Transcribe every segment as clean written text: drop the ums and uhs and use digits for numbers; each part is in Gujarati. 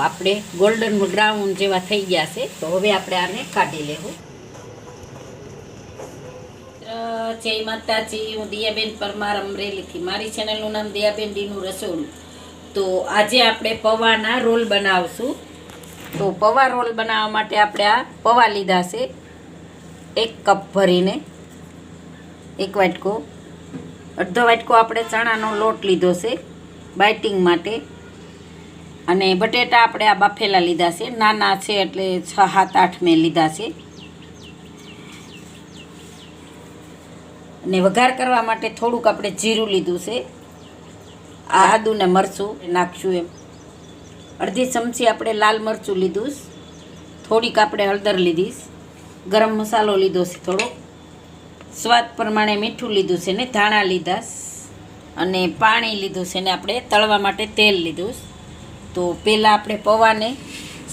આપણે ગોલ્ડન બ્રાઉન જેવા થઈ ગયા છે, તો હવે આપણે આને કાઢી લેવું. જય માતાજી, હું દિયાબેન પરમાર અમરેલીથી. મારી ચેનલનું નામ દિયાબેન ડીનું રસોડું. તો આજે આપણે પૌવાના રોલ બનાવશું. તો પૌવા રોલ બનાવવા માટે આપણે આ પૌવા લીધા છે 1 કપ ભરીને, 1 વાટકો, અડધો વાટકો આપણે ચણાનો લોટ લીધો છે બાઇટિંગ માટે, અને બટેટા આપણે આ બાફેલા લીધા છે, નાના છે એટલે 6, 7, 8 મેં લીધા છે. અને વઘાર કરવા માટે થોડુંક આપણે જીરું લીધું છે, આદુ ને મરચું નાખશું એમ. અડધી ચમચી આપણે લાલ મરચું લીધું, થોડીક આપણે હળદર લીધી, ગરમ મસાલો લીધો છે થોડો, સ્વાદ પ્રમાણે મીઠું લીધું છે ને ધાણા લીધા, અને પાણી લીધું છે ને આપણે તળવા માટે તેલ લીધું. તો પહેલાં આપણે પૌવાને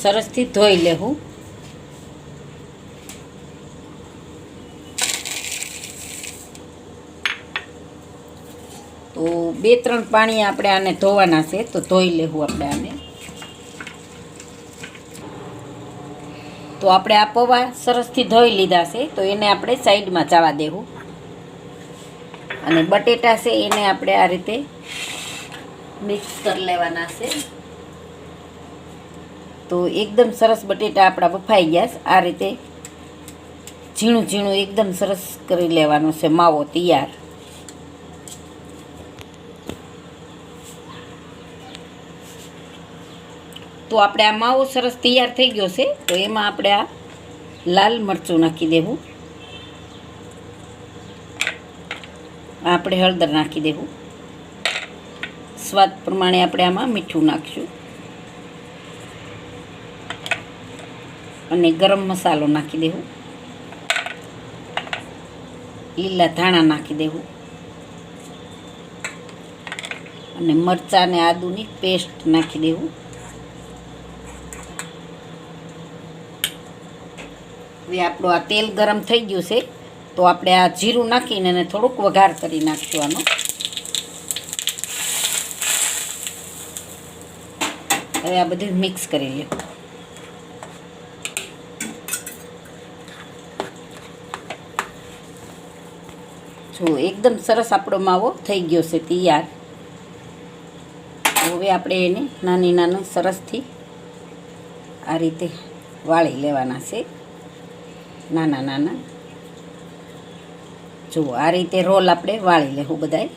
સરસથી ધોઈ લેવું. તો 2-3 પાણી આપણે આને ધોવાના છે, તો ધોઈ લેવું આપણે આને. તો આપણે આ પૌવા સરસથી ધોઈ લીધા છે, તો એને આપણે સાઈડમાં જવા દેવું. અને બટેટા છે એને આપણે આ રીતે મિક્સ કરી લેવાના છે. તો એકદમ સરસ બટેટા આપણા બફાઈ ગયા. આ રીતે ઝીણું ઝીણું એકદમ સરસ કરી લેવાનું છે. માવો તૈયાર. તો આપણે આ માવો સરસ તૈયાર થઈ ગયો છે, તો એમાં આપણે આ લાલ મરચું નાખી દેવું. આપણે હળદર નાખી દેવું. સ્વાદ પ્રમાણે આપણે આમાં મીઠું નાખીશું, અને ગરમ મસાલો નાખી દેવું. લીલા ધાણા નાખી દેવું, અને મરચાં અને આદુની પેસ્ટ નાખી દેવું. હવે આપણું આ તેલ ગરમ થઈ ગયું છે, તો આપણે આ જીરું નાખીને એને થોડુંક વઘાર કરી નાખશું આનો. હવે આ બધું મિક્સ કરી લે. જો એકદમ સરસ આપણો માવો થઈ ગયો છે તૈયાર. હવે આપણે એને નાની નાની સરસથી આ રીતે વાળી લેવાના છે, નાના નાના. જો આ રીતે રોલ આપણે વાળી લેવું બધાય.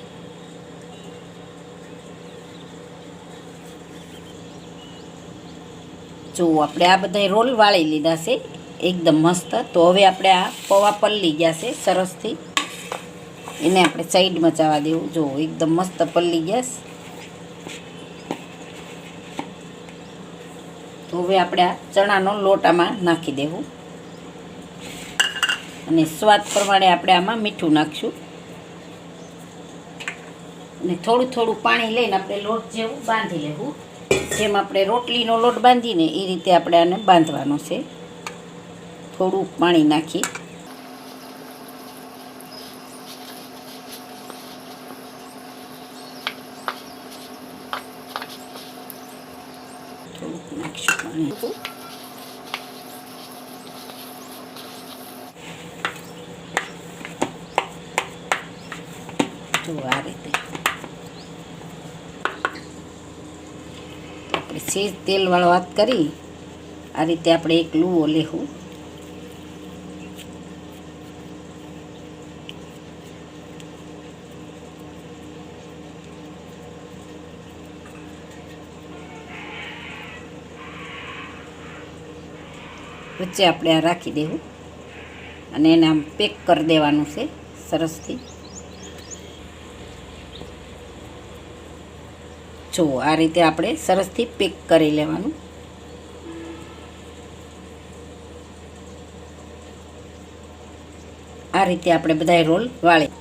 જો આપણે આ બધાય રોલ વાળી લીધા છે એકદમ મસ્ત. તો હવે આપણે આ પૌવા પલળી ગયા છે સરસથી, એને આપણે સાઈડમાં જવા દેવું. જો એકદમ મસ્ત પલળી ગયા. તો હવે આપણે આ ચણાનો લોટ આમાં નાખી દેવું, અને સ્વાદ પ્રમાણે આપણે આમાં મીઠું નાખશું. અને થોડું થોડું પાણી લઈને આપણે લોટ જેવું બાંધી લેવું. જેમ આપણે રોટલીનો લોટ બાંધીને એ રીતે આપણે આને બાંધવાનો છે. થોડું પાણી નાખી થોડુંક નાખશું પાણી. જો આ રીતે આપણે સેજ તેલવાળો હાથ કરી આ રીતે આપણે એક લૂવો લેવું. વચ્ચે આપણે આ રાખી દેવું, અને એને આમ પેક કરી દેવાનું છે સરસથી. જો આ રીતે આપણે સરસથી પેક કરી લેવાનું. આ રીતે આપણે બધાય રોલ વાળી.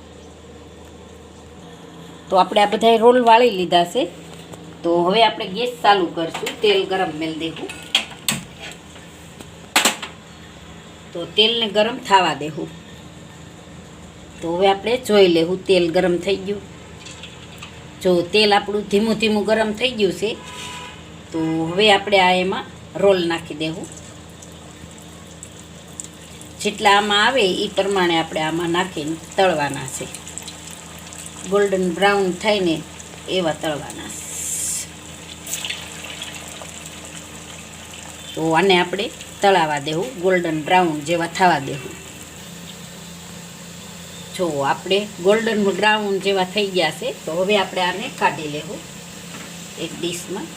તો આપણે આ બધાય રોલ વાળી લીધા છે. તો હવે આપણે ગેસ ચાલુ કરશું. તેલ ગરમ મેળ દેવું. તો તેલને ગરમ થવા દેવું. તો હવે આપણે જોઈ લેવું તેલ ગરમ થઈ ગયું. જો તેલ આપણું ધીમું ધીમું ગરમ થઈ ગયું છે, તો હવે આપણે આ એમાં રોલ નાખી દેવું. જેટલા આમાં આવે એ પ્રમાણે આપણે આમાં નાખીને તળવાના છે. ગોલ્ડન બ્રાઉન થઈને એવા તળવાના. તો આને આપણે તળાવા દેવું, ગોલ્ડન બ્રાઉન જેવા થવા દેવું. જો આપણે ગોલ્ડન બ્રાઉન જેવા થઈ ગયા છે, તો હવે આપણે આને કાઢી લેવું એક ડીશમાં.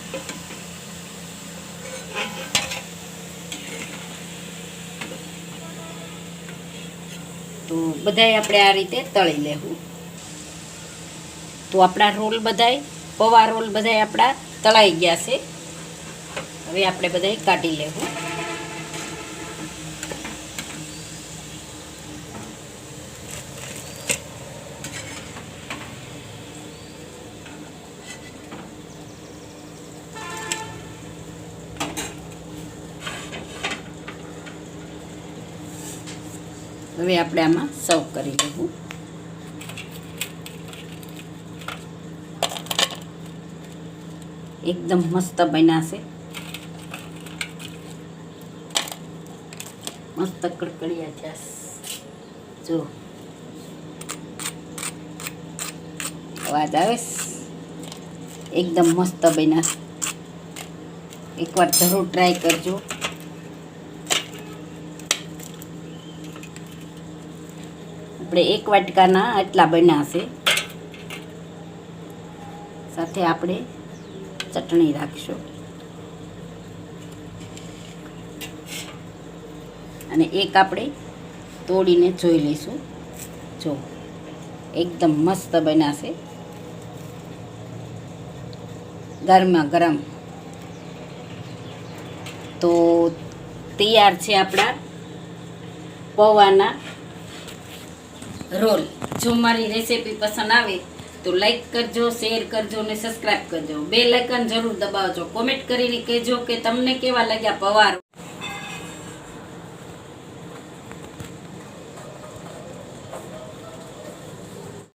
તો બધાય આપણે આ રીતે તળી લેવું. તો આપણા રોલ બધાય, પૌવા રોલ બધાય આપણા તળાઈ ગયા છે. હવે આપણે બધાય કાઢી લેવું. હવે આપણે આમાં સર્વ કરી લેવું. એકદમ મસ્ત બન્યા છે, મસ્ત કડકડિયા છે. જો અવાજ આવે, એકદમ મસ્ત બન્યા. એકવાર જરૂર ટ્રાય કરજો. આપણે 1 વાટકાના આટલા બન્યા છે. સાથે આપણે ચટણી રાખશું અને એક આપણે તોડીને જોઈ લઈશું. જો એકદમ મસ્ત બન્યા છે, ગરમા ગરમ. તો તૈયાર છે આપણા પૌવાના રોલ. જો મારી રેસીપી પસંદ આવે તો લાઈક કરજો, શેર કરજો અને સબસ્ક્રાઈબ કરજો. બેલ આઇકન જરૂર દબાવજો. કોમેન્ટ કરીને કહેજો કે તમને કેવા લાગ્યા પૌવા.